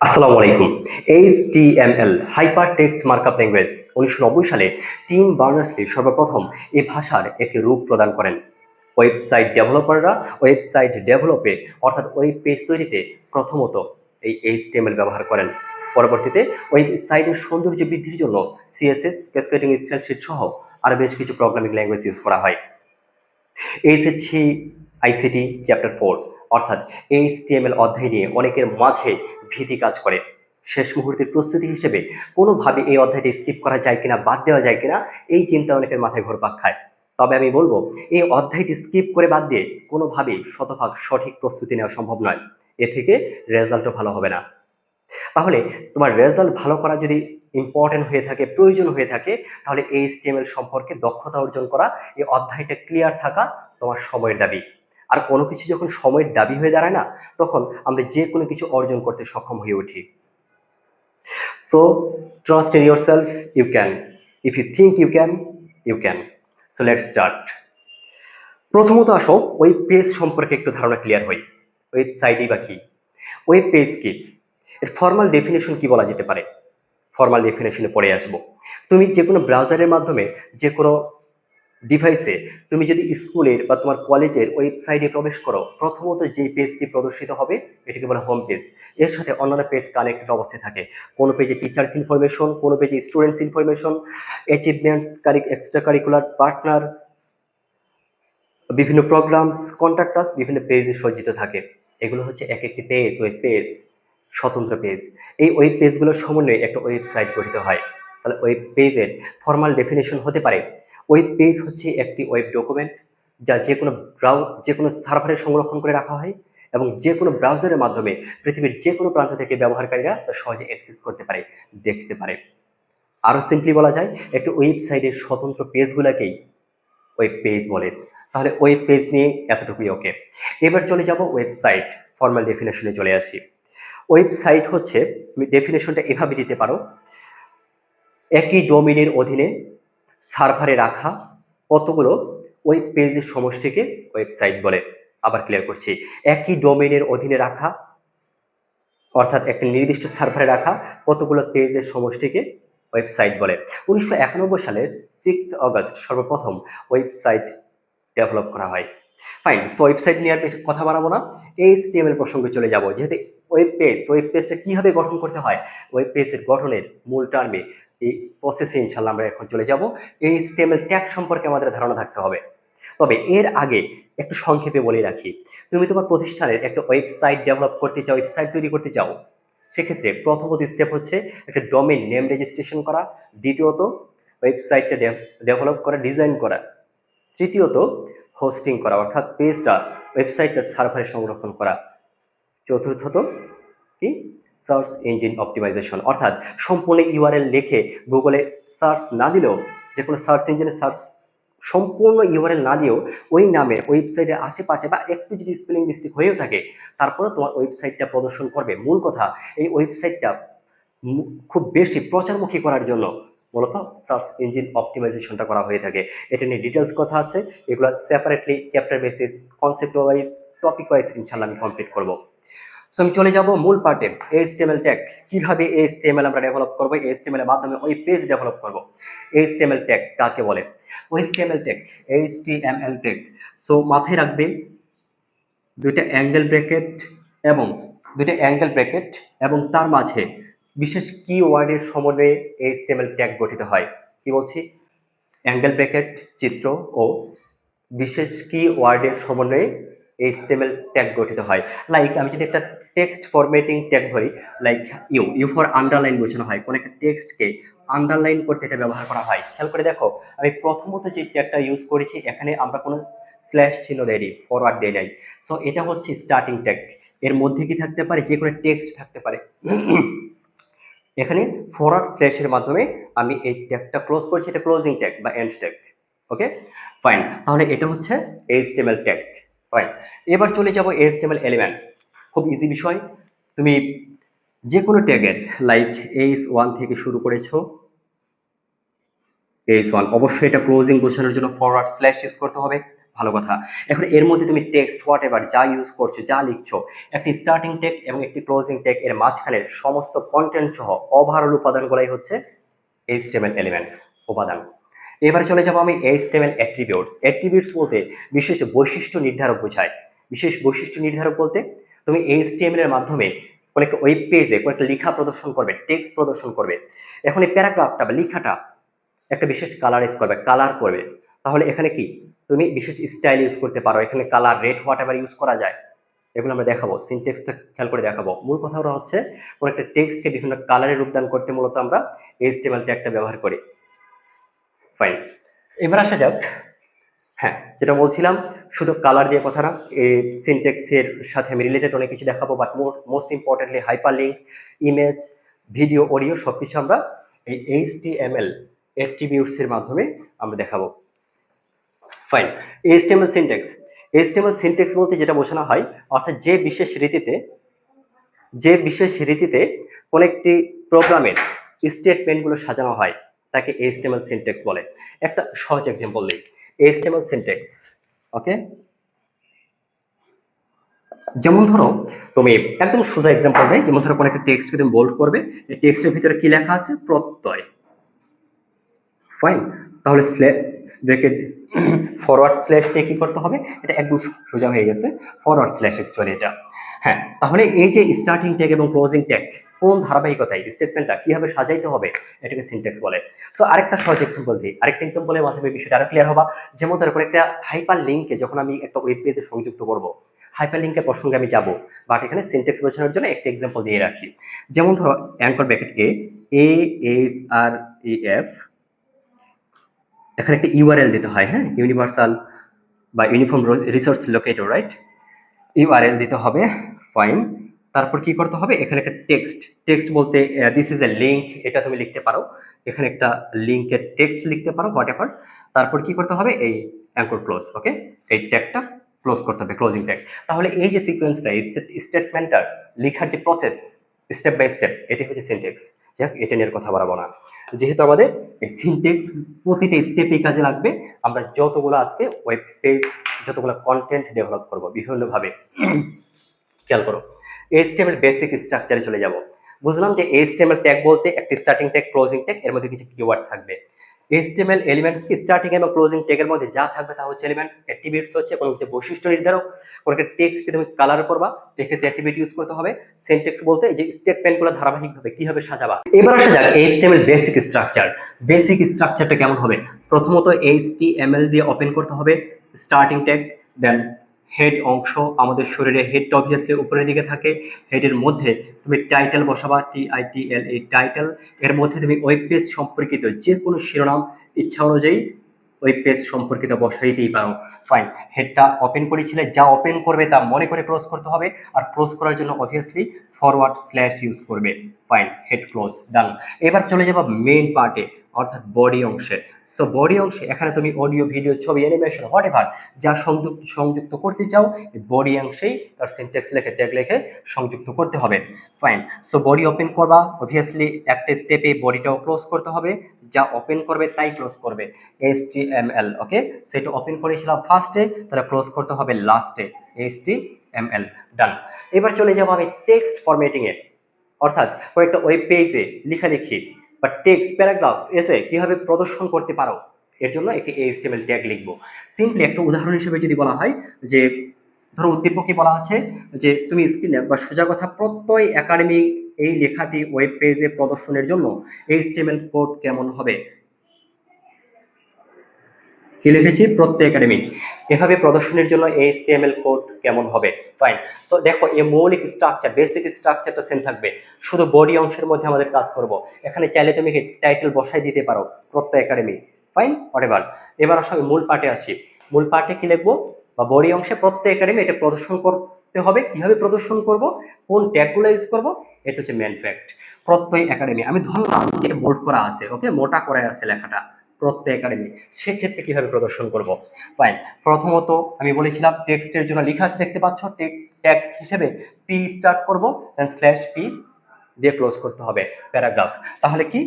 আসসালামু আলাইকুম। HTML hyper text markup language 1990 সালে টিম বার্নার্স-লি সর্বপ্রথম এই ভাষার একটি রূপ প্রদান করেন। ওয়েবসাইট ডেভেলপাররা ওয়েবসাইট ডেভেলপে অর্থাৎ ওয়েব পেজ তৈরিতে প্রথমত এই HTML ব্যবহার করেন। পরবর্তীতে ওয়েবসাইটের সৌন্দর্য বৃদ্ধির জন্য CSS, ক্যাসকেডিং স্টাইল শিট সহ আরও বেশ কিছু প্রোগ্রামিং ল্যাঙ্গুয়েজ ইউজ করা হয়। এইচএসসি আইসিটি চ্যাপ্টার 4 অর্থাৎ HTML অধ্যায় নিয়ে অনেকের মাঝে ভীতি কাজ করে। শেষ মুহূর্তের প্রস্তুতি হিসেবে কোনোভাবে এই অধ্যায়টি স্কিপ করা যায় কিনা, বাদ দেওয়া যায় কিনা, এই চিন্তা অনেকের মাথায় ঘুরপাক খায়। তবে আমি বলবো, এই অধ্যায়টি স্কিপ করে বাদ দিয়ে কোনোভাবেই শতভাগ সঠিক প্রস্তুতি নেওয়া সম্ভব নয়। এ থেকে রেজাল্টও ভালো হবে না। তাহলে তোমার রেজাল্ট ভালো করা যদি ইম্পর্টেন্ট হয়ে থাকে, প্রয়োজন হয়ে থাকে, তাহলে HTML সম্পর্কে দক্ষতা অর্জন করা, এই অধ্যায়টা ক্লিয়ার থাকা তোমার সময়ের দাবি। আর কোনো কিছু যখন সময়ের দাবি হয়ে দাঁড়ায় না, তখন আমরা যে কোনো কিছু অর্জন করতে সক্ষম হয়ে উঠি। So trust in your self, you can. If you think you can, you can. So let's start. প্রথমত আসো ওয়েব পেজ সম্পর্কে একটু ধারণা ক্লিয়ার হই। ওয়েবসাইটই বা কি, ওয়েব পেজ কি, এর ফর্মাল ডেফিনেশন কি বলা যেতে পারে? ফর্মাল ডেফিনেশনে পড়ে আসবো। তুমি যে কোনো ব্রাউজারের মাধ্যমে যে কোনো ডিভাইসে তুমি যদি স্কুলের বা তোমার কলেজের ওয়েবসাইটে প্রবেশ করো, প্রথমত যে পেজটি প্রদর্শিত হবে এটাকে বলে হোম পেজ। এর সাথে অন্যান্য পেজ কানেক্টেড অবস্থায় থাকে। কোনো পেজে টিচার্স ইনফরমেশন, কোনো পেজে students information, achievements, extra curricular, partner, বিভিন্ন প্রোগ্রামস, কন্ট্যাক্টাস, বিভিন্ন পেজে সজ্জিত থাকে। এগুলো হচ্ছে এক একটি পেজ, ওয়েব পেজ, স্বতন্ত্র পেজ। এই ওয়েব পেজগুলোর সমন্বয়ে একটা ওয়েবসাইট গঠিত হয়। তাহলে ওয়েব পেজের ফর্মাল ডেফিনেশন হতে পারে, ওয়েব পেজ হচ্ছে একটি ওয়েব ডকুমেন্ট যা যে কোনো সার্ভারে সংরক্ষণ করে রাখা হয় এবং যে কোনো ব্রাউজারের মাধ্যমে পৃথিবীর যে কোনো প্রান্ত থেকে ব্যবহারকারীরা তা সহজে অ্যাক্সেস করতে পারে, দেখতে পারে। আরও সিম্পলি বলা যায়, একটি ওয়েবসাইটের স্বতন্ত্র পেজগুলোকেই ওয়েব পেজ বলে। তাহলে ওয়েব পেজ নিয়ে এতটুকুই ওকে। এবার চলে যাব ওয়েবসাইট ফর্মাল ডেফিনেশনে চলে আসি। ওয়েবসাইট হচ্ছে, তুমি ডেফিনেশনটা এভাবে দিতে পারো, একই ডোমেইনের অধীনে সার্ভারে রাখা কতগুলো ওয়েব পেজের সমষ্টিকে ওয়েবসাইট বলে। আবার ক্লিয়ার করছি, একই ডোমেইনের অধীনে রাখা অর্থাৎ একটা নির্দিষ্ট সার্ভারে রাখা কতগুলো পেজের সমষ্টিকে ওয়েবসাইট বলে। 1991 সালের 6 অগস্ট সর্বপ্রথম ওয়েবসাইট ডেভেলপ করা হয়। ফাইন। সো ওয়েবসাইট নিয়ে আর বেশি কথা বাড়াবো না, HTML প্রসঙ্গে চলে যাব। যেহেতু ওয়েব পেজটা কিভাবে গঠন করতে হয়, ওয়েব পেজের গঠনের মূল টার্মে এই প্রসেসে ইনশাল্লাহ আমরা এখন চলে যাব। HTML ট্যাগ সম্পর্কে আমাদের ধারণা থাকতে হবে। তবে এর আগে একটু সংক্ষেপে বলে রাখি, তুমি তোমার প্রতিষ্ঠানের একটা ওয়েবসাইট ডেভেলপ করতে চাও, ওয়েবসাইট তৈরি করতে চাও, সেক্ষেত্রে প্রথমত স্টেপ হচ্ছে একটা ডোমেইন নেম রেজিস্ট্রেশন করা, দ্বিতীয়ত ওয়েবসাইটটা ডেভেলপ করা, ডিজাইন করা, তৃতীয়ত হোস্টিং করা অর্থাৎ ওয়েবসাইটটা সার্ভারে সংরক্ষণ করা, চতুর্থত কি, সার্চ ইঞ্জিন অপটিমাইজেশন অর্থাৎ সম্পূর্ণ ইউআরএল লিখে গুগলে সার্চ না দিলেও, যে কোনো সার্চ ইঞ্জিনে সার্চ সম্পূর্ণ ইউআরএল না দিয়েও ওই নামের ওয়েবসাইটের আশেপাশে বা একটু যদি স্পেলিং মিস্টেক হয়েও থাকে, তারপরে তোমার ওয়েবসাইটটা প্রদর্শন করবে। মূল কথা, এই ওয়েবসাইটটা খুব বেশি প্রচারমুখী করার জন্য মূলত সার্চ ইঞ্জিন অপটিমাইজেশনটা করা হয়ে থাকে। এটা নিয়ে ডিটেলস কথা আছে, এগুলো separately chapter basis, concept wise, topic wise ইনশাল্লাহ আমি কমপ্লিট করব। সো আমি চলে যাব মূল পার্টে, HTML ট্যাগ। কিভাবে HTML আমরা ডেভেলপ করবো, HTML এর মাধ্যমে ওই পেজ ডেভেলপ করব। HTML ট্যাগ কাকে বলে? HTML tag, HTML tag. So মাথায় রাখবে, দুইটা অ্যাঙ্গেল ব্র্যাকেট এবং তার মাঝে বিশেষ কিওয়ার্ডের সমন্বয়ে HTML ট্যাগ গঠিত হয়। কি বলছি? অ্যাঙ্গেল ব্র্যাকেট, চিত্র ও বিশেষ কিওয়ার্ডের সমন্বয়ে HTML ট্যাগ গঠিত হয়। লাইক আমি যদি একটা টেক্সট ফরম্যাটিং ট্যাগ ধরি, লাইক ইউ ফর আন্ডারলাইন বোঝানো হয়, কোনো একটা টেক্সটকে আন্ডারলাইন করতে এটা ব্যবহার করা হয়। খেয়াল করে দেখো, আমি প্রথমত যে ট্যাগটা ইউজ করেছি, এখানে আমরা কোনো স্ল্যাশ চিহ্ন দেয়নি, ফরওয়ার্ড দেয় নাই। সো এটা হচ্ছে স্টার্টিং ট্যাগ। এর মধ্যে কি থাকতে পারে? যে কোনো টেক্সট থাকতে পারে। এখানে ফরওয়ার্ড স্ল্যাশের মাধ্যমে আমি এই ট্যাগটা ক্লোজ করছি, এটা ক্লোজিং ট্যাগ বা এন্ড ট্যাগ। Okay, fine. তাহলে এটা হচ্ছে HTML ট্যাগ। ফাইন। এবার চলে যাব HTML এলিমেন্টস। খুব ইজি বিষয়। তুমি যে কোনো ট্যাগের, লাইক h1 থেকে শুরু করেছো, h1 অবশ্যই এটা ক্লোজিং বোঝানোর জন্য ফরওয়ার্ড স্ল্যাশ ইউজ করতে হবে। ভালো কথা। এখন এর মধ্যে তুমি টেক্সট হোয়াট এভার যা ইউজ করছো, যা লিখছো, একটি স্টার্টিং টেগ এবং একটি ক্লোজিং টেগ এর মাঝখানের সমস্ত কন্টেন্ট সহ ওভারঅল উপাদানগুলাই হচ্ছে এইচটিএমএল এলিমেন্টস, উপাদান। এবারে চলে যাবো আমি এইচটিএমএল অ্যাট্রিবিউটস। অ্যাট্রিবিউটস বলতে বিশেষ বৈশিষ্ট্য নির্ধারক বোঝায়। বিশেষ বৈশিষ্ট্য নির্ধারক বলতে তুমি এইচটিএমএল এর মাধ্যমে কোন একটা ওয়েব পেজে কোন একটা লেখা প্রদর্শন করবে, টেক্সট প্রদর্শন করবে। এখন এই প্যারাগ্রাফটা বা লেখাটা একটা বিশেষ কালারাইজ করবে, কালার করবে, তাহলে এখানে কি তুমি বিশেষ স্টাইল ইউজ করতে পারো। এখানে colour, red, what ever use করা যায়। এগুলো আমরা দেখাবো, সিনটেক্সটা খেয়াল করে দেখাবো। মূল কথা হচ্ছে কোন একটা টেক্সটকে বিভিন্ন কালারে রূপদান করতে মূলত আমরা এইচটিএমএল ট্যাগটা ব্যবহার করি। ফাইন, এবার আসা যাক, হ্যাঁ যেটা বলছিলাম, শুধু কালার দিয়ে কথা না, এই সিনটেক্সের সাথে আমি রিলেটেড অনেক কিছু দেখাবো, but most importantly hyper link, image, video, audio সবকিছু আমরা এই এইচটিএমএল অ্যাট্রিবিউটস এর মাধ্যমে আমরা দেখাবো। Fine, HTML syntax. HTML syntax বলতে যেটা বোঝানো হয়, অর্থাৎ যে বিশেষ রীতিতে কোন একটি প্রোগ্রামের স্টেটমেন্টগুলো সাজানো হয় তাকে এইচটিএমএল সিনটেক্স বলে। একটা সহজ এক্সাম্পল দিই, এইচটিএমএল সিনটেক্স। ওকে, যেমন ধরো তুমি একদম সোজা এক্সাম্পল দেয়, যেমন ধরো কোনো একটা টেক্সটকে তুমি বোল্ড করবে, এই টেক্সটের ভিতরে কি লেখা আছে? প্রত্যয়। ফাইন, তাহলে ব্রেকেট ফরওয়ার্ড স্ল্যাশ দিয়ে কি করতে হবে? এটা একদম সোজা হয়ে গেছে, ফরওয়ার্ড স্ল্যাশ অ্যাকচুয়ালি এটা। হ্যাঁ, তাহলে এই যে স্টার্টিং ট্যাগ এবং ক্লোজিং ট্যাগ কোন ধারাবাহিকতায় স্টেটমেন্টটা কিভাবে সাজাইতে হবে এটাকে সিনট্যাক্স বলে। সো আরেকটা সহজ এক্সাম্পল দিই, আরেকটা এক্সাম্পলের মাধ্যমে বিষয়টা আরো ক্লিয়ার হবা। যেমন ধরো একটা হাইপার লিঙ্কে যখন আমি একটা ওয়েব পেজে সংযুক্ত করব, হাইপার লিঙ্কের প্রসঙ্গে আমি যাব, বাট এখানে সিনট্যাক্স বোঝানোর জন্য একটা এক্সাম্পল দিয়ে রাখি। যেমন ধরো anchor bracket A S R E F, এখানে একটা ইউআরএল দিতে হয়, হ্যাঁ, ইউনিভার্সাল বা uniform resource locator, right? URL দিতে হবে। ফাইন, তারপর কি করতে হবে? এখানে একটা টেক্সট বলতে দিস ইজ এ লিঙ্ক, এটা তুমি লিখতে পারো। এখানে একটা লিঙ্কের টেক্সট লিখতে পারো, হোয়াট এভার। তারপর কি করতে হবে? এই অ্যাঙ্কর ক্লোজ, ওকে, এই ট্যাগটা ক্লোজ করতে হবে, ক্লোজিং ট্যাগ। তাহলে এই যে সিকোয়েন্সটা, স্টেটমেন্টটার লেখার যে প্রসেস স্টেপ বাই স্টেপ, এটি হচ্ছে সিনট্যাক্স। যাক, এটা নিয়ে কথা বাড়াবো না, যেহেতু আমাদের এই সিনট্যাক্স প্রতিটা স্টেপে কাজে লাগবে। আমরা যতগুলো আজকে ওয়েব পেজ, যতগুলো কন্টেন্ট ডেভেলপ করব বিভিন্নভাবে, খেয়াল করো। এইচটিএমএল বেসিক স্ট্রাকচারে চলে যাব। বুঝলাম যে এইচটিএমএল ট্যাগ বলতে একটি স্টার্টিং ট্যাগ, ক্লোজিং ট্যাগ, এর মধ্যে কিছু কিওয়ার্ড থাকবে। এইচটিএমএল এলিমেন্টস কি স্টার্টিং এবং ক্লোজিং ট্যাগের মধ্যে যা থাকবে তা হচ্ছে এলিমেন্টস। অ্যাট্রিবিউটস হচ্ছে কোনো কিছু বৈশিষ্ট্য নির্ধারক। কোনো একটা টেক্সটকে তুমি কালার করবা, এক্ষেত্রে অ্যাট্রিবিউট ইউজ করতে হবে। সিনট্যাক্স বলতে এই যে স্টেটমেন্টগুলো ধারাবাহিকভাবে কিভাবে সাজাবা। এবার আসা যাক এইচটিএমএল বেসিক স্ট্রাকচার। বেসিক স্ট্রাকচারটা কেমন হবে? প্রথমত এইচটিএমএল দিয়ে ওপেন করতে হবে স্টার্টিং ট্যাগ, দেন হেড অংশ, আমাদের শরীরে হেডটা অবভিয়াসলি উপরের দিকে থাকে। হেডের মধ্যে তুমি টাইটেল বসাবা, TITLE, এই টাইটেল। এর মধ্যে তুমি ওয়েব পেজ সম্পর্কিত যে কোনো শিরোনাম ইচ্ছা অনুযায়ী ওয়েব পেজ সম্পর্কিত বসাইতেই পারো। ফাইন, হেডটা ওপেন করেছিলে, যা ওপেন করবে তা মনে করে ক্লোজ করতে হবে, আর ক্লোজ করার জন্য অবভিয়াসলি ফরওয়ার্ড স্ল্যাশ ইউজ করবে। ফাইন, হেড ক্লোজ, ডান। এবার চলে যাবো মেইন পার্টে, অর্থাৎ বডি অংশে। সো বডি অংশে এখানে তুমি অডিও, ভিডিও, ছবি, অ্যানিমেশন, হোয়াট এভার যা সংযুক্ত করতে চাও, বডি অংশেই তার সিনট্যাক্স লিখে, ট্যাগ লিখে সংযুক্ত করতে হবে। ফাইন, সো বডি ওপেন করবা, অবভিয়াসলি একটা স্টেপে বডিটাও ক্লোজ করতে হবে, যা ওপেন করবে তাই ক্লোজ করবে। HTML, ওকে, সো এটা ওপেন করেছিলাম ফার্স্টে, তাহলে ক্লোজ করতে হবে লাস্টে, HTML, ডান। এবার চলে যাবো আমি টেক্সট ফরম্যাটিং এ, অর্থাৎ কয়েকটা ওয়েব পেজে লেখালেখি বা টেক্সট, প্যারাগ্রাফ, এসে কিভাবে প্রদর্শন করতে পারো, এর জন্য একটি HTML ট্যাগ লিখবো। সিম্পলি একটা উদাহরণ হিসেবে যদি বলা হয় যে, ধরো উদ্দীপকে বলা আছে যে তুমি স্ক্রিনে বা সোজা কথা প্রত্যয় একাডেমি এই লেখাটি ওয়েব পেজে প্রদর্শনের জন্য HTML কোড কেমন হবে? কি লিখেছি? প্রত্যয় একাডেমি এভাবে প্রদর্শনের জন্য HTML কোড কেমন হবে? ফাইন, সো দেখো এই মৌলিক স্ট্রাকচার, বেসিক স্ট্রাকচারটা সেম থাকবে, শুধু বডি অংশের মধ্যে আমাদের কাজ করব। এখানে চাইলে তুমি টাইটেল বসাই দিতে পারো, প্রত্যয় একাডেমি, ফাইন, হোয়াটএভার। এবার আসলে মূল পার্টে আসি। মূল পার্টে কি লিখবো? বা বডি অংশে প্রত্যয় একাডেমি, এটা প্রদর্শন করতে হবে। কিভাবে প্রদর্শন করব, কোন ট্যাগগুলো ইউজ করব, এটা হচ্ছে মেন ফ্যাক্ট। প্রত্যয় একাডেমি আমি ধরলাম যে বোল্ড করা আছে, ওকে, মোটা করে আছে লেখাটা, প্রত্যয় একাডেমি, সেক্ষেত্রে কিভাবে প্রদর্শন করব? ফাইন, প্রথমত আমি বলেছিলাম টেক্সটের জন্য লেখা আছে, দেখতে পাচ্ছ, ট্যাগ হিসেবে পি স্টার্ট করব, দেন স্ল্যাশ পি দিয়ে ক্লোজ করতে হবে প্যারাগ্রাফ। তাহলে কি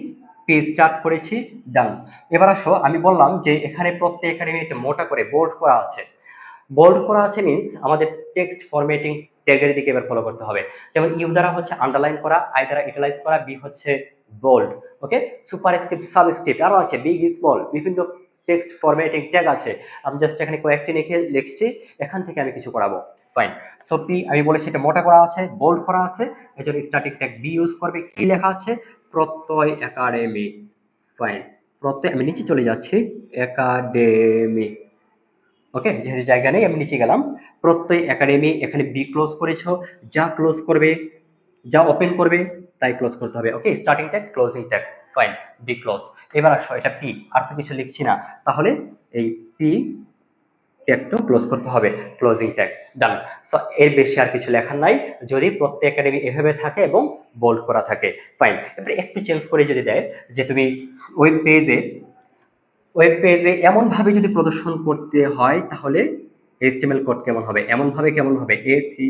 পি স্টার্ট করেছি, ডান। এবার আসো, আমি বললাম যে এখানে প্রত্যেক একাডেমি একটা মোটা করে বোল্ড করা আছে, বোল্ড করা আছে মিন্স আমাদের টেক্সট ফরম্যাটিং ট্যাগের দিকে এবার ফলো করতে হবে। যেমন ইউ দ্বারা হচ্ছে আন্ডারলাইন করা, আই দ্বারা ইটালাইজ করা, বি হচ্ছে বোল্ড। ওকে, সুপারস্ক্রিপ্ট, সাবস্ক্রিপ্ট আরো আছে, বিগ স্মল, বিভিন্ন টেক্সট ফরম্যাটিং ট্যাগ আছে। আমি জাস্ট এখানে কয়েকটি লিখছি, এখান থেকে আমি কিছু করাবো। ফাইন। সো পি আমি বলেছি এটা মোটা করা আছে, বোল্ড করা আছে, এজন্য স্ট্যাটিক ট্যাগ বি ইউজ করবে। কি লেখা আছে? প্রত্যয় একাডেমি। ফাইন, প্রত্যয় আমি নিচে চলে যাচ্ছি, একাডেমি। ওকে, যেহেতু জায়গা নেই আমি নিচে গেলাম। প্রত্যয় একাডেমি, এখানে বি ক্লোজ করেছো, যা ক্লোজ করবে, যা ওপেন করবে তাই ক্লোজ করতে হবে। Okay, starting tag, closing tag. Fine, B close. এবার আসো, এটা পি, আর তো কিছু লিখছি না, তাহলে এই পি ট্যাগটাও ক্লোজ করতে হবে, ক্লোজিং ট্যাগ। ডান। সো এর বেশি আর কিছু লেখার নাই, যদি প্রত্যেক একাডেমি এভাবে থাকে এবং বোল্ড করা থাকে। ফাইন, এবারে একটু চেঞ্জ করে যদি দেয় যে তুমি ওয়েব পেজে এমন ভাবে যদি প্রদর্শন করতে হয়, তাহলে এইচটিএমএল কোড কেমন হবে? এমন ভাবে কেমন হবে? AC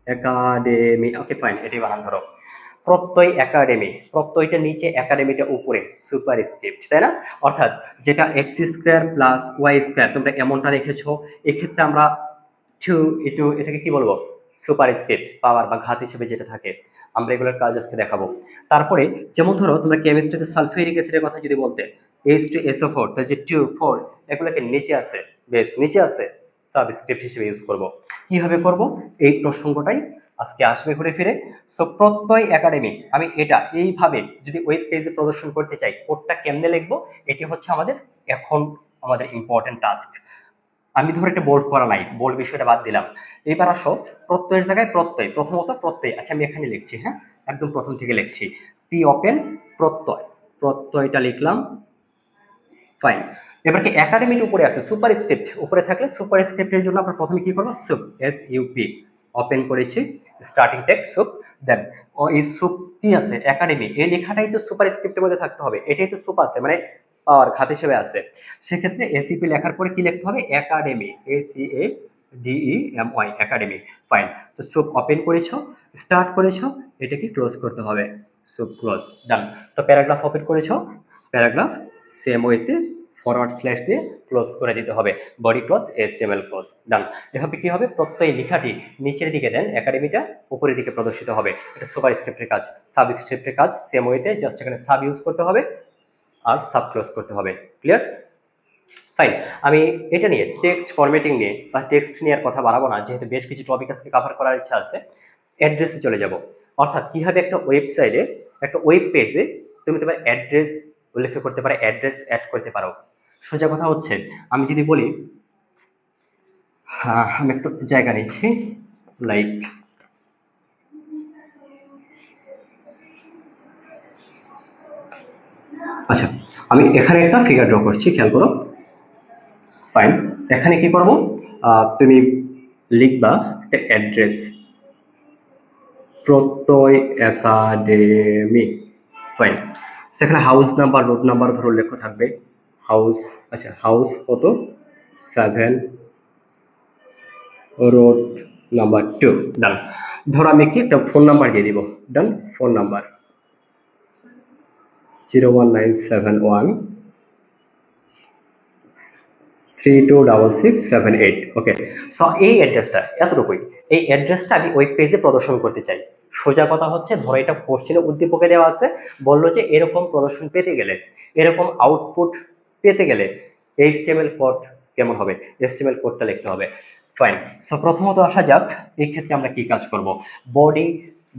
academy. ওকে ফাইন, এটি বানান ধরো। প্রত্যয় একাডেমি, প্রত্যয়টা নিচে, একাডেমিটা উপরে, সুপার স্ক্রিপ্ট, তাই না? অর্থাৎ যেটা X square plus Y square, তোমরা এমনটা দেখেছো, এক্ষেত্রে আমরা এটাকে কি বলবো? সুপার স্ক্রিপ্ট, পাওয়ার বা ঘাত হিসেবে যেটা থাকে, আমরা এগুলোর কাজ আজকে দেখাবো। তারপরে যেমন ধরো তোমরা কেমিস্ট্রিতে সালফিউরিক অ্যাসিডের কথা যদি বলতে, H2SO4, তাহলে যে 2 4 এগুলোকে নিচে আছে, বেশ নিচে আছে, সাবস্ক্রিপ্ট হিসেবে ইউজ করব। কিভাবে করব এই প্রসঙ্গটাই আজকে আসবে ঘুরে ফিরে। সো প্রত্যয় একাডেমি, আমি এটা এইভাবে যদি ওয়েব পেজে প্রদর্শন করতে চাই, কোডটা কেমনে লিখবো, এটি হচ্ছে এখন আমাদের ইম্পর্টেন্ট টাস্ক। আমি ধরো এটা বোল্ড করা নাই, বোল্ড বিষয়টা বাদ দিলাম। এবার আসো, প্রত্যয়ের জায়গায় প্রত্যয়, প্রথমত প্রত্যয়, আচ্ছা আমি এখানে লিখছি, হ্যাঁ একদম প্রথম থেকে লিখছি, পি ওপেন প্রত্যয়, প্রত্যয়টা লিখলাম। ফাইন, এবার কি একাডেমির উপরে আছে, সুপার স্ক্রিপ্ট উপরে থাকলে সুপার স্ক্রিপ্টের জন্য আমরা প্রথমে কি করবো? সুপ, SUP ওপেন করেছি, স্টার্টিং টেক্সট সুপ। দেন এই সুপ কি আছে? একাডেমি, এই লেখাটাই তো সুপার স্ক্রিপ্টের মধ্যে থাকতে হবে, এটাই তো সুপ আছে, মানে পাওয়ার ঘাত হিসেবে আছে। সেক্ষেত্রে এসিপি লেখার পরে কি লিখতে হবে? Academy, ACADEMY, academy. ফাইন, তো সুপ ওপেন করেছো, স্টার্ট করেছো, এটাকে ক্লোজ করতে হবে, সুপ ক্লোজ। ডান। তো প্যারাগ্রাফ ওপেন করেছো, প্যারাগ্রাফ সেম ওয়েতে ফরওয়ার্ড স্ল্যাশ দিয়ে ক্লোজ করে দিতে হবে, বডি ক্লোজ, HTML ক্লোজ। ডান। এভাবে কি হবে? প্রত্যয় লেখাটি নিচের দিকে দেন, একাডেমিটা উপরের দিকে প্রদর্শিত হবে। এটা সুপার স্ক্রিপ্টের কাজ। সাবস্ক্রিপ্টের কাজ সেম ওয়েতে, জাস্ট এখানে সাব ইউজ করতে হবে আর সাব ক্লোজ করতে হবে। ক্লিয়ার? ফাইন, আমি এটা নিয়ে টেক্সট ফরম্যাটিং নিয়ে বা টেক্সট নিয়ে আর কথা বাড়াবো না, যেহেতু বেশ কিছু টপিক আজকে কভার করার ইচ্ছা আছে। অ্যাড্রেসে চলে যাব, অর্থাৎ কিভাবে একটা ওয়েবসাইটে, একটা ওয়েব পেজে তুমি তোমার অ্যাড্রেস উল্লেখ করতে পারো, অ্যাড্রেস অ্যাড করতে পারো। সোজা কথা হচ্ছে, আমি যদি বলি, আমি একটু জায়গা নিচ্ছি, লাইক আচ্ছা, আমি এখানে একটা ফিগার ড্র করছি, খেয়াল করো। ফাইন, এখানে কি করব? তুমি লিখবা একটা অ্যাড্রেস, প্রত্যয় একাডেমি। ফাইন, সেখানে হাউস নাম্বার, রোড নাম্বার ধরো উল্লেখ থাকবে, হাউস, আচ্ছা হাউস কত? 7, রোড নাম্বার 2। ডান। ধরো আমি কি একটা ফোন নাম্বার দিয়ে দিব। ডান, ফোন নাম্বার 01971326678। ওকে, সো এই অ্যাড্রেসটা এতটুকুই, এই অ্যাড্রেসটা আমি ওয়েব পেজে প্রদর্শন করতে চাই। সোজা কথা হচ্ছে, ধরো এটা কোশ্চেনে উদ্দীপকে দেওয়া আছে, বললো যে এরকম প্রদর্শন পেতে গেলে, এরকম আউটপুট পেতে গেলে HTML কোড কেমন হবে? HTML কোডটা লিখতে হবে। ফাইন, সো প্রথমত আসা যাক, এই ক্ষেত্রে আমরা কি কাজ করব? বডি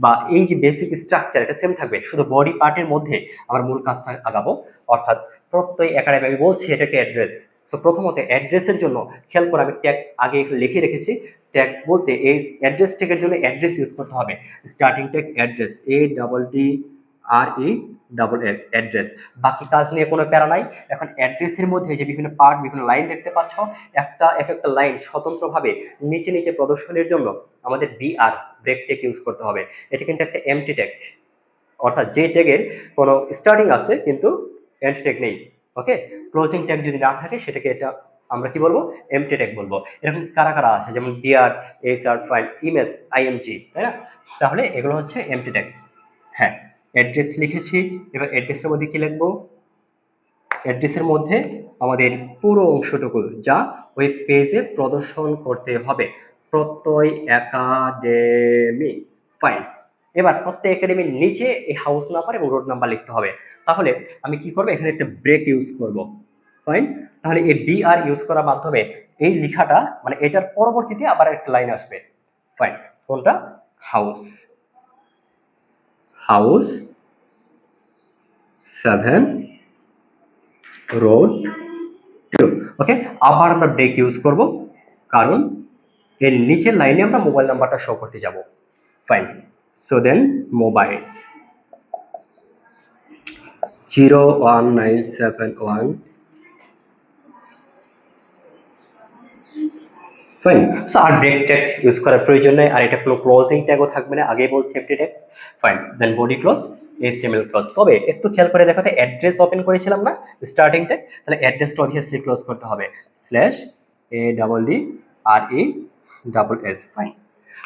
বা এই যে বেসিক স্ট্রাকচার, এটা সেম থাকবে, শুধু বডি পার্টের মধ্যে আমরা মূল কাজটা আগাবো। অর্থাৎ প্রত্যয় একাডেমি, আমি বলছি এটা একটা অ্যাড্রেস। সো প্রথমত অ্যাড্রেসের জন্য খেয়াল করে আমি ট্যাগ আগে লিখে রেখেছি। ট্যাগ বলতে এই অ্যাড্রেস ট্যাগের জন্য অ্যাড্রেস ইউজ করতে হবে, starting tag address, ADDRESS, address. বাকি কাজ নিয়ে কোনো প্যারা নাই। এখন অ্যাড্রেসের মধ্যে যে বিভিন্ন পার্ট, বিভিন্ন লাইন দেখতে পাচ্ছ, এক একটা লাইন স্বতন্ত্রভাবে নিচে নিচে প্রদর্শনের জন্য আমাদের BR, ব্রেক ট্যাগ ইউজ করতে হবে। এটা কিন্তু একটা এমটি ট্যাগ, অর্থাৎ যে ট্যাগের কোনো স্টার্টিং আছে কিন্তু এন্ড ট্যাগ নেই। ওকে, ক্লোজিং ট্যাগ যদি না থাকে সেটাকে এটা আমরা কি বলবো? এমটি ট্যাগ বলবো। এরকম কারা কারা আছে, যেমন BR, ASR, file, image, IMG, তাই না? তাহলে এগুলো হচ্ছে এমটি ট্যাগ। হ্যাঁ, অ্যাড্রেস লিখেছি, এবার অ্যাড্রেসের মধ্যে কি লিখবো? অ্যাড্রেসের মধ্যে আমাদের পুরো অংশটুকু যা ওয়েব পেজে প্রদর্শন করতে হবে। প্রত্যয় একাডেমি, ফাইন। এবার প্রত্যয় একাডেমির নিচে এই হাউস নাম্বার এবং রোড নাম্বার লিখতে হবে। তাহলে আমি কি করবো, এখানে একটা ব্রেক ইউজ করব, ফাইন। তাহলে এই BR ইউজ করার মাধ্যমে এই লেখাটা মানে এটার পরবর্তীতে আবার একটা লাইন আসবে, ফাইন। কোনটা? House, house 7 road 2। ওকে, আবার আমরা ব্রেক ইউজ করব, কারণ এর নিচের লাইনে আমরা মোবাইল নাম্বারটা শো করতে যাব, fine. So then mobile 01971, fine. So আর ব্রেক ট্যাগ ইউজ করার প্রয়োজন নেই, আর এটা কোনো ক্লোজিং ট্যাগও থাকবে না, আগেই বলছি MT tag, fine. Then body close, HTML close. তবে একটু খেয়াল করে দেখাতে, অ্যাড্রেস ওপেন করেছিলাম না স্টার্টিং ট্যাগ, তাহলে অ্যাড্রেসটা অবভিয়াসলি ক্লোজ করতে হবে, /ADDRESS, ফাইন।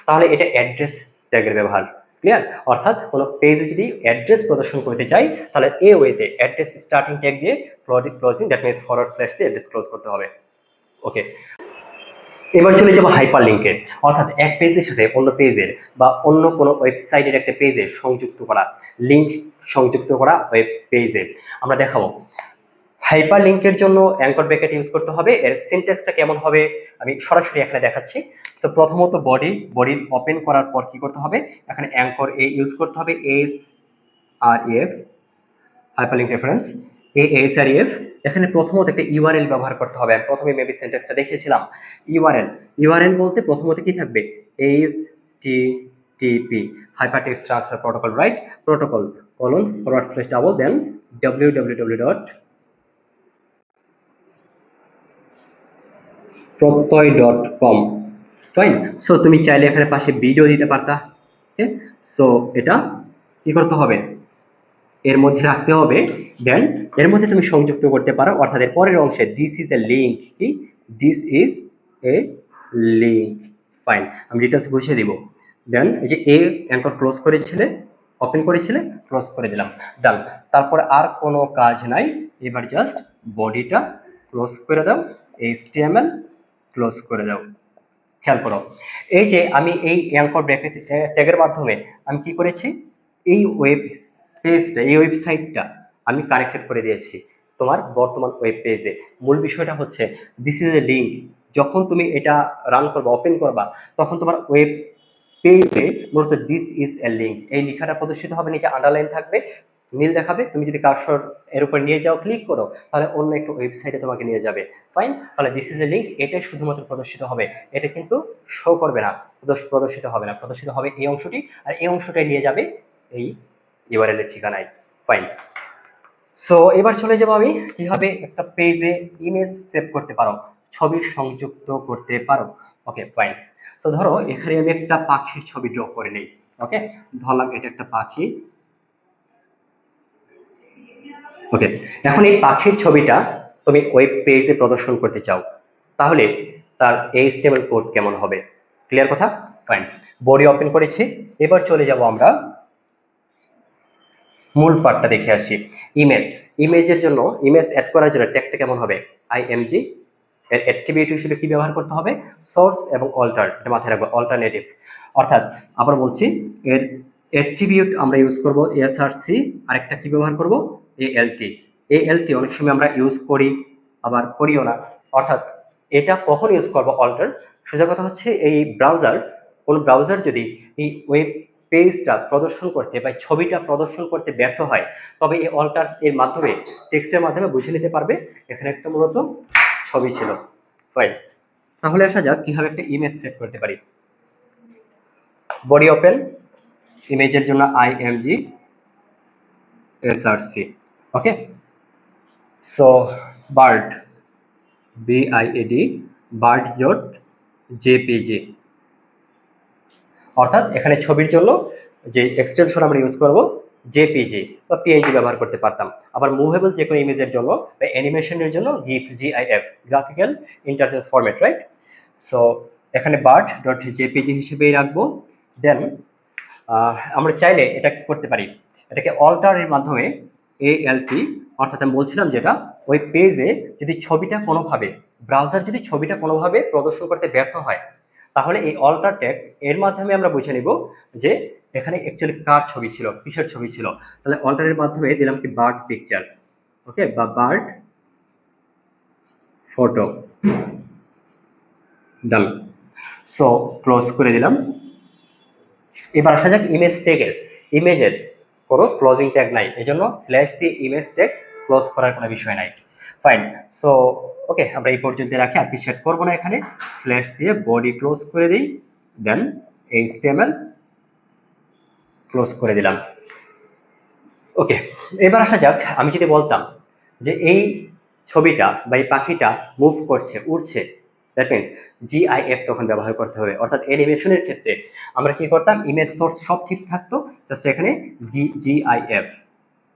তাহলে এটা অ্যাড্রেস ট্যাগের ব্যবহার, ক্লিয়ার? অর্থাৎ কোনো পেজে যদি অ্যাড্রেস প্রদর্শন করতে চাই, তাহলে এ ওয়েতে অ্যাড্রেস স্টার্টিং ট্যাগ দিয়ে ক্লোজিং, দ্যাট মিনস / দিয়ে অ্যাড্রেস ক্লোজ করতে হবে। ওকে, এবার চলে যাবো হাইপার লিঙ্কের, অর্থাৎ এক পেজের সাথে অন্য পেজের বা অন্য কোনো ওয়েবসাইটের একটা পেজে সংযুক্ত করা, লিঙ্ক সংযুক্ত করা ওয়েব পেজে আমরা দেখাবো। হাইপার লিঙ্কের জন্য অ্যাঙ্কর ব্র্যাকেট ইউজ করতে হবে। এর সিনট্যাক্সটা কেমন হবে আমি সরাসরি এখানে দেখাচ্ছি। সো প্রথমত বডি ওপেন করার পর কি করতে হবে, এখানে অ্যাঙ্কর ইউজ করতে হবে, SREF, hyper link reference, ASREF। এখানে প্রথমত একটা ইউআরএল ব্যবহার করতে হবে। আমি প্রথমে মেবি সিনট্যাক্সটা দেখিয়েছিলাম। ইউআরএল বলতে প্রথমত কি থাকবে, HTTP, hyper text transfer protocol, right? Protocol : দেন www.protoy.com, ফাইন। সো তুমি চাইলে এখানে পাশে ভিডিও দিতে পারতা। ওকে, সো এটা কি করতে হবে, এর মধ্যে রাখতে হবে। দেন এর মধ্যে তুমি সংযুক্ত করতে পারো, অর্থাৎ এর পরের অংশে দিস ইজ এ লিঙ্ক, কি this is a link, fine. আমি ডিটেলস বুঝিয়ে দিব। দেন এই যে অ্যাঙ্কর ক্লোজ করেছিলে, ওপেন করেছিলে, ক্লোজ করে দিলাম, ডান। তারপরে আর কোনো কাজ নাই, এবার জাস্ট বডিটা ক্লোজ করে দাও, HTML ক্লোজ করে দাও। খেয়াল করো, এই যে আমি এই অ্যাঙ্কর ব্র্যাকেট ট্যাগের মাধ্যমে আমি কি করেছি, এই ওয়েব পেজটা, এই ওয়েবসাইটটা আমি কানেক্টেড করে দিয়েছি তোমার বর্তমান ওয়েব পেজে। মূল বিষয়টা হচ্ছে দিস ইজ এ লিঙ্ক। যখন তুমি এটা রান করবা, ওপেন করবা, তখন তোমার ওয়েব পেজে মূলত দিস ইজ এ লিঙ্ক এই লেখাটা প্রদর্শিত হবে, নিচে আন্ডারলাইন থাকবে, নীল দেখাবে। তুমি যদি কার্সর এর উপর নিয়ে যাও, ক্লিক করো, তাহলে অন্য একটা ওয়েবসাইটে তোমাকে নিয়ে যাবে, ফাইন। তাহলে দিস ইজ এ লিঙ্ক এটাই শুধুমাত্র প্রদর্শিত হবে, এটা কিন্তু শো করবে না, প্রদর্শিত হবে না, প্রদর্শিত হবে এই অংশটি, আর এই অংশটাই নিয়ে যাবে এই ইউআরএল এর ঠিকানায়, ফাইন। সো এবার চলে যাবো আমি কিভাবে একটা পেজে ইমেজ সেভ করতে পারো, ছবি সংযুক্ত করতে পারো। ওকে, ফাইন। সো ধরো এখানে আমি একটা পাখির ছবি ড্র করে নিই। ওকে, ধরলাম এটা একটা পাখি। ওকে, এখন এই পাখির ছবিটা তুমি ওয়েব পেজে প্রদর্শন করতে চাও, তাহলে তার HTML কোড কেমন হবে? ক্লিয়ার কথা, ফাইন। বডি ওপেন করেছি, এবার চলে যাব আমরা মূল পার্টটা দেখে আসি। ইমেজের জন্য, ইমেজ অ্যাড করার জন্য ট্যাগটা কেমন হবে, IMG। এর অ্যাট্রিবিউট হিসেবে কি ব্যবহার করতে হবে, সোর্স এবং অল্টার, এটা মাথায় রাখবো, অল্টারনেটিভ। অর্থাৎ আবার বলছি, এর অ্যাট্রিবিউট আমরা ইউজ করব SRC, আরেকটা কি ব্যবহার করব, ALT। অনেক সময় আমরা ইউজ করি, আবার করিও না। অর্থাৎ এটা কখন ইউজ করব, অল্টার। সোজা কথা হচ্ছে, এই কোন ব্রাউজার যদি এই ওয়েব পেজটা প্রদর্শন করতে বা ছবিটা প্রদর্শন করতে ব্যর্থ হয়, তবে এই অল্টার এর মাধ্যমে, টেক্সটের মাধ্যমে বুঝে নিতে পারবে এখানে একটা মূলত ছবি ছিল, ফাইন। তাহলে আসা যাক কিভাবে একটা ইমেজ সেভ করতে পারি। বডি ওপেন, ইমেজের জন্য IMG SRC। ওকে, সো বার্ড, BIAD, JPG। অর্থাৎ এখানে ছবির জন্য যে এক্সটেনশন আমরা ইউজ করব JPG বা PNG ব্যবহার করতে পারতাম। আবার মুভেবল যে কোনো ইমেজের জন্য বা অ্যানিমেশনের জন্য GIF, graphical interface format, right? So এখানে bird.jpg হিসেবেই রাখবো। দেন আমরা চাইলে এটা কি করতে পারি, এটাকে অল্টারের মাধ্যমে ALT, অর্থাৎ আমি বলছিলাম যেটা ওই পেজে যদি ছবিটা কোনোভাবে ব্রাউজার যদি ছবিটা কোনোভাবে প্রদর্শন করতে ব্যর্থ হয়, তাহলে এই অল্টার ট্যাগ এর মাধ্যমে আমরা বুঝে নিব যে এখানে অ্যাকচুয়ালি কার ছবি ছিল, কিসের ছবি ছিল। তাহলে অল্টারের মাধ্যমে দিলাম কি বার্ড পিকচার, ওকে, বা বার্ড ফটো, ডান। সো ক্লোজ করে দিলাম। এবার আসা যাক ইমেজ ট্যাগের। ইমেজের কোনো ক্লোজিং ট্যাগ নাই, এজন্য স্ল্যাশ দিয়ে ইমেজ ট্যাগ ক্লোজ করার কোনো বিষয় নাই। ফাইন। সো ওকে, আমরা এই পর্যন্ত রাখি, আর কিছু সেট করবো না এখানে। স্ল্যাশ দিয়ে বডি ক্লোজ করে দিই, দেন HTML ক্লোজ করে দিলাম। ওকে, এবার আসা যাক, আমি যদি বলতাম যে এই ছবিটা বা এই পাখিটা মুভ করছে, উড়ছে, দ্যাট মিনস GIF তখন ব্যবহার করতে হবে। অর্থাৎ অ্যানিমেশনের ক্ষেত্রে আমরা কি করতাম, ইমেজ সোর্স সব ঠিক থাকতো, জাস্ট এখানে GIF,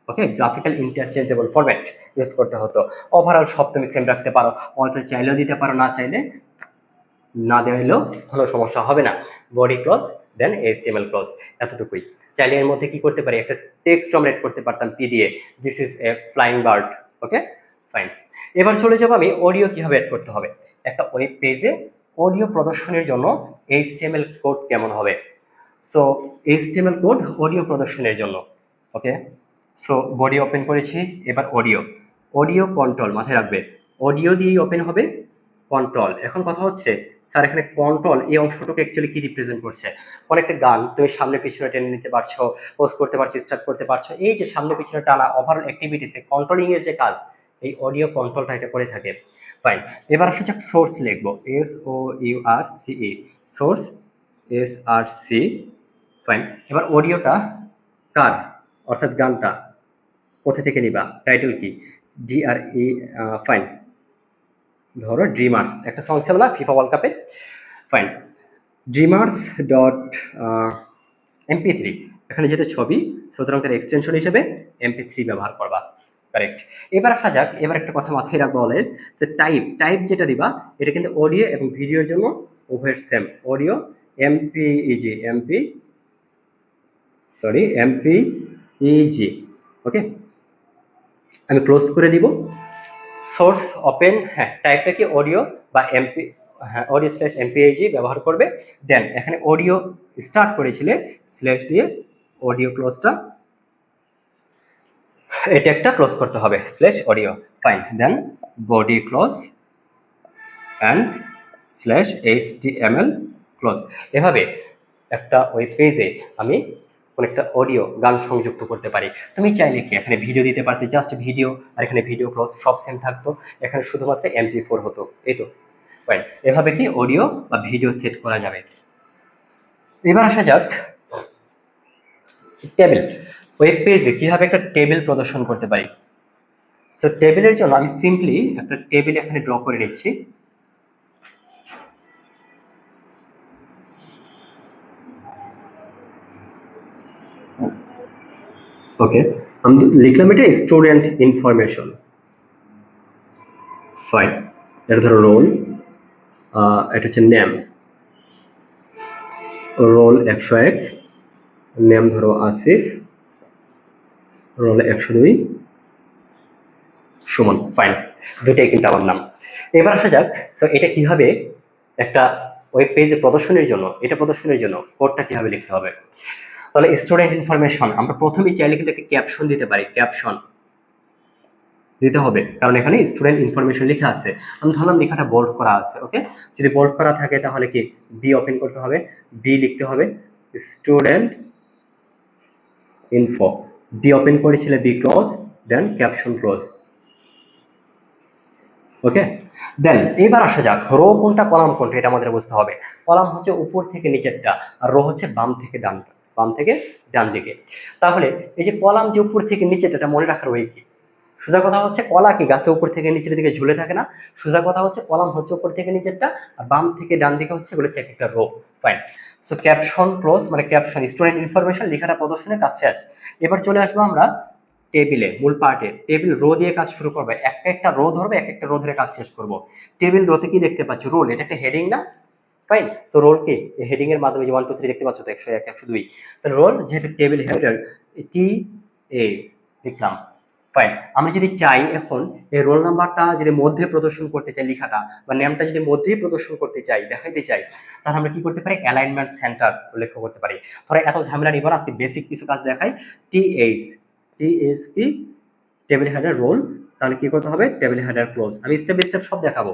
ওকে, গ্রাফিক্যাল ইন্টারচেঞ্জেবল ফরম্যাট ইউজ করতে হতো। ওভারঅল সব তুমি সেম রাখতে পারো, অল্টার চাইলেও দিতে পারো, না চাইলে না দেওয়া কোনো সমস্যা হবে না। বডি ক্লোজ, দেন HTML ক্লোজ, এতটুকুই। চাইলে এর মধ্যে কি করতে পারি, একটা টেক্সট আমরা এড করতে পারতাম পি দিয়ে, this is a flying bird, okay fine. এবার চলে যাবো আমি অডিও কিভাবে এড করতে হবে। একটা ওয়েব পেজে অডিও প্রদর্শনের জন্য HTML কোড কেমন হবে। সো HTML কোড অডিও প্রদর্শনের জন্য, ওকে। সো বডি ওপেন করেছি, এবার অডিও কন্ট্রোল, মাথায় রাখবে অডিও দিয়েই ওপেন হবে, কন্ট্রোল। এখন কথা হচ্ছে স্যার এখানে কন্ট্রোল এই অংশটুকু অ্যাকচুয়ালি কি রিপ্রেজেন্ট করছে। কোন একটা গান তুমি সামনে পিছনে টেনে নিতে পারছো, পোজ করতে পারছো, স্টার্ট করতে পারছো, এই যে সামনে পিছনে টানা ওভারঅল অ্যাক্টিভিটিসে কন্ট্রোলিং এর যে কাজ, এই অডিও কন্ট্রোলটা এটা করে থাকে। ফাইন। এবার আসলে যাক সোর্স লিখবো, SOURCE, সোর্স, SRC। ফাইন। এবার অডিওটা কার, অর্থাৎ গানটা কোথা থেকে নিবা, টাইটেল কি, DRE, ফাইন, ধরো ড্রিমার্স, একটা সং ছিল না ফিফা ওয়ার্ল্ড কাপে, ফাইন, ড্রিমার্স ডট MP3, এখানে যেটা ছবি, সুতরাং তার এক্সটেনশন হিসেবে MP3 ব্যবহার করবা, কারেক্ট। এবার আসা যাক, এবার একটা কথা মাথায় রাখবো অলওয়েজ, যে টাইপ যেটা দিবা এটা কিন্তু অডিও এবং ভিডিওর জন্য উভয়ের সেম। অডিও MPEG, ওকে। আমি ক্লোজ করে দিব। সোর্স ওপেন, হ্যাঁ, টাইপটা কি অডিও বা এমপি, হ্যাঁ অডিও স্ল্যাশ MPEG ব্যবহার করবে। দেন এখানে অডিও স্টার্ট করেছিলে, স্ল্যাশ দিয়ে অডিও ক্লোজটা, এটা একটা ক্লোজ করতে হবে, slash audio, fine. Then body close and slash HTML close. এভাবে একটা ওয়েব পেজে আমি কোন একটা অডিও গান সংযুক্ত করতে পারি। তুমি চাইলে কি এখানে ভিডিও দিতে পারতে, জাস্ট ভিডিও, আর এখানে ভিডিও ক্লোজ সব সেম থাকতো, এখানে শুধুমাত্র MP4 হতো, এই তো। ফাইন। এভাবে কি অডিও বা ভিডিও সেট করা যাবে। এবার আসা যাক টেবিল। ওয়েব পেজে কিভাবে একটা টেবিল প্রদর্শন করতে পারি। সো টেবিলের জন্য আমি সিম্পলি একটা টেবিল এখানে ড্র করে নিচ্ছি। ওকে, আমি লিখলাম এটা স্টুডেন্ট ইনফরমেশন, ফাইন। এটা ধরো রোল, এটা হচ্ছে নেম, রোল 101, নেম ধরো আসিফ, রোল 102, সুমন, ফাইন। দুটাই কিন্তু আমার নাম। এবার আসা যাক, সো এটা কিভাবে একটা ওয়েব পেজে প্রদর্শনের জন্য, এটা প্রদর্শনের জন্য কোডটা কিভাবে লিখতে হবে। তাহলে স্টুডেন্ট ইনফরমেশন আমরা প্রথমেই চাইলে কিন্তু একটা ক্যাপশন দিতে পারি, ক্যাপশন দিতে হবে, কারণ এখানে স্টুডেন্ট ইনফরমেশন লেখা আছে। আমি ধরলাম লেখাটা বোল্ড করা আছে, ওকে। যদি বোল্ড করা থাকে তাহলে কি বি ওপেন করতে হবে, বি লিখতে হবে, স্টুডেন্ট ইনফো, বি ওপেন করেছিলে, বি ক্লোজ, দেন ক্যাপশন ক্লোজ, ওকে। দেন এবার আসা যাক রো কোনটা কলাম কোনটা, এটা আমাদের বুঝতে হবে। কলাম হচ্ছে উপর থেকে নিচেরটা, আর রো হচ্ছে বাম থেকে ডান দিকে। তাহলে এই যে কলাম যে উপর থেকে নিচেরটা মনে রাখার ওই কি, সোজা কথা হচ্ছে কলা কি গাছে উপর থেকে নিচের দিকে ঝুলে থাকে না, সোজা কথা হচ্ছে কলাম হচ্ছে উপর থেকে নিচেরটা, আর বাম থেকে ডান দিকে হচ্ছে এগুলো হচ্ছে একটা row, fine. So caption close মানে ক্যাপশন স্টুডেন্ট ইনফরমেশন লেখাটা প্রদর্শনের কাজ শেষ। এবার চলে আসবো আমরা টেবিলে, মূল পার্টে। টেবিল রো দিয়ে কাজ শুরু করবে, একটা রো ধরবে, একটা রো ধরে কাজ শেষ করব। টেবিল রোতে কি দেখতে পাচ্ছ, রোল, এটা একটা হেডিং না, ফাইন। তো রোল কি হেডিং এর মাধ্যমে যে 1 2 3 দেখতে পাচ্ছ, তো 101 102, তো রোল যেহেতু টেবিল হেডার TH লিখলাম, ফাইন। আমরা যদি চাই এখন এই রোল নাম্বারটা যদি মধ্যে প্রদর্শন করতে চাই, লেখাটা বা নেমটা যদি মধ্যেই প্রদর্শন করতে চাই, দেখাইতে চাই, তাহলে আমরা কি করতে পারি, অ্যালাইনমেন্ট সেন্টার উল্লেখ করতে পারি। ধরো এত ঝামেলা নিব না, আজকে বেসিক কিছু কাজ দেখাই। টিএইচ, টিএইচ কি, টেবিল হেডার রোল, তাহলে কি করতে হবে, টেবিল হেডার ক্লোজ। আমি স্টেপ বাই স্টেপ সব দেখাবো,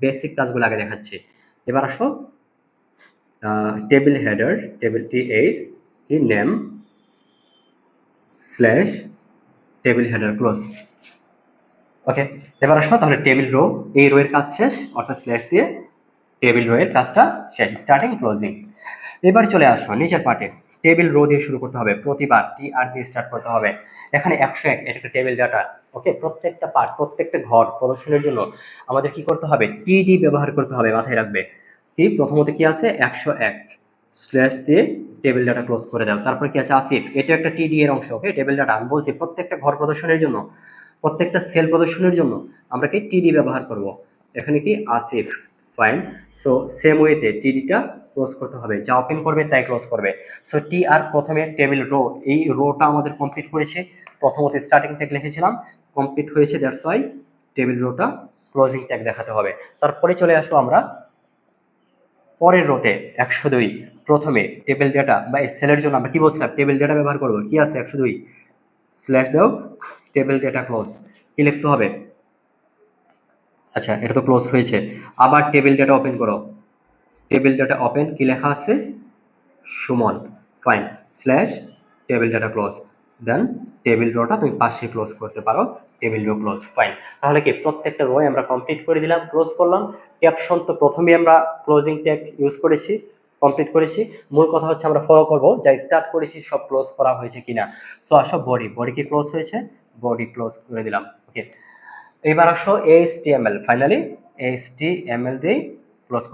বেসিক কাজগুলো আগে দেখাচ্ছি। এবার আসো, টেবিল হেডার, টেবিল টিএইচ কি name slash table header close. Okay, এবার আসো তাহলে টেবিল রো, এই রো এর কাজ শেষ, অর্থাৎ স্ল্যাশ দিয়ে টেবিল রো এর কাজটা শেষ, স্টার্টিং ক্লোজিং। এবার চলে আসো নিচের পার্টে, টেবিল রো দিয়ে শুরু করতে হবে, প্রতিবার টি আর দিয়ে স্টার্ট করতে হবে। এখানে 101 এটা একটা টেবিল ডাটা। ওকে, প্রত্যেকটা পার্ট, প্রত্যেকটা ঘর প্রদর্শনের জন্য আমাদের কি করতে হবে, টিডি ব্যবহার করতে হবে, মাথায় রাখবে। কি প্রথমত কি আছে, 101 স্ল্যাশ দিয়ে টেবিল ডাটা ক্লোজ করে দাও। তারপর কি আছে, আসিফ, এটা একটা টিডি এর অংশ। ওকে, টেবিল ডাটা আমি বলছি প্রত্যেকটা ঘর প্রদর্শনের জন্য, প্রত্যেকটা সেল প্রদর্শনের জন্য আমরা কি টিডি ব্যবহার করব। এখানে কি আসিফ, ফাইন। সো সেম ওয়েতে টিডিটা ক্লোজ করতে হবে, যা ওপেন করবে তাই ক্লোজ করবে। সো টি আর প্রথমে টেবিল রো, এই রোটা আমাদের কমপ্লিট করেছে, প্রথমত স্টার্টিং ট্যাগ লিখেছিলাম, কমপ্লিট হয়েছে, that's why table rota closing tag দেখাতে হবে। তারপরে চলে আসবো আমরা পরের রোতে 102, প্রথমে টেবিল ডেটা বা এই সেলের জন্য আমরা কি বলছিলাম, টেবিল ডেটা ব্যবহার করবো। কি আছে 102 স্ল্যাশ দাও টেবিল ডেটা ক্লোজ, কি লিখতে হবে, আচ্ছা এটা তো ক্লোজ হয়েছে, আবার টেবিল ডেটা ওপেন করো, টেবিল ডেটা ওপেন, কি লেখা আছে, Suman, fine, slash table data close, then table রোটা তুমি পাশে ক্লোজ করতে পারো, টেবিল রো ক্লোজ, ফাইন। তাহলে কি প্রত্যেকটা রো আমরা কমপ্লিট করে দিলাম, ক্লোজ করলাম। ক্যাপশন তো প্রথমে আমরা ক্লোজিং ট্যাগ ইউজ করেছি, কমপ্লিট করেছি। মূল কথা হচ্ছে আমরা ফলো করব যা স্টার্ট করেছি সব ক্লোজ করা হয়েছে কিনা। সো আসো বডি, বডি কি ক্লোজ হয়েছে, বডি ক্লোজ করে দিলাম। ওকে, এবার আসো এইচটিএমএল, ফাইনালি এইচটিএমএল দিয়ে ক্লোজ